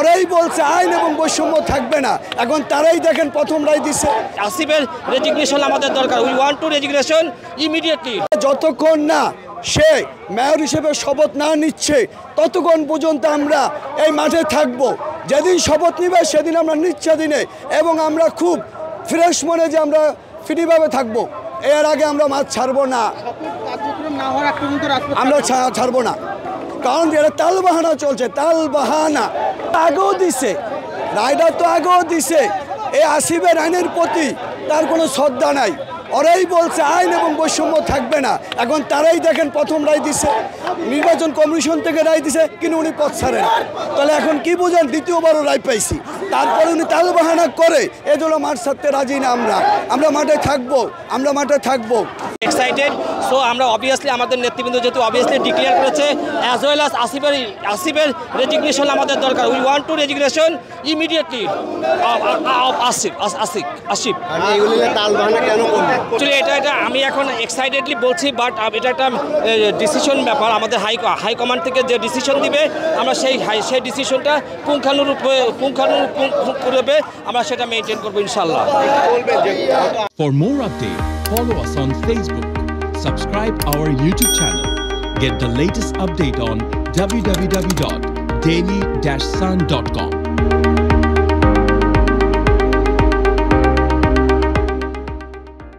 ওরাই বলছে আইন এবং বৈষম্য থাকবে না, এখন তারাই দেখেন প্রথম রায় দিছে। আসিফের রেজিগনেশন আমাদের দরকার, we want to resignation immediately. যতক্ষণ না সে মেয়র হিসেবে শপথ না নিচ্ছে ততক্ষণ পর্যন্ত আমরা এই মাঠে থাকব। যেদিন শপথ নিবে সেদিন আমরা নিচ্ছাদিনে এবং আমরা খুব ফ্রেশ মনে যে আমরা ফ্রিভাবে থাকব। এর আগে আমরা মাঠ ছাড়বো না, আমরা ছাড়বো না, কারণ এটা তালবাহানা চলছে, তালবাহানা। আগেও দিছে রায়টা, তো আগেও দিছে। এই আসিফের আইনের প্রতি তার কোনো শ্রদ্ধা নাই। ওরাই বলছে আইন এবং বৈষম্য থাকবে না, এখন তারাই দেখেন প্রথম রায় দিছে, নির্বাচন কমিশন থেকে রায় দিছে, কিন্তু উনি পথ ছাড়েন। তাহলে এখন কি বুঝেন, দ্বিতীয়বারও রায় পাইছি, তারপরে উনি তালবাহানা করে এজন্য মাঠ ছাড়তে রাজি না। আমরা মাঠে থাকবো, আমরা মাঠে থাকবো। এক্সাইটেড। সো আমরা অবভিয়াসলি আমাদের নেতৃবৃন্দ যেহেতু অবভিয়াসলি ডিক্লেয়ার করেছে, অ্যাজ ওয়েল অ্যাজ আসিফের রেজিগনেশন আমাদের দরকার, we want to resignation immediately Asif. Actually এটা আমি এখন এক্সাইটেডলি বলছি, বাট এটা একটা ডিসিশন ব্যাপার। আমাদের হাইকমান্ড থেকে যে ডিসিশন দিবে আমরা সেই ডিসিশনটা পুঙ্খানুপুঙ্খরূপে আমরা সেটা মেনটেন করবো ইনশাল্লাহ। For more updates, follow us on Facebook, subscribe our YouTube channel, get the latest update on www.daily-sun.com.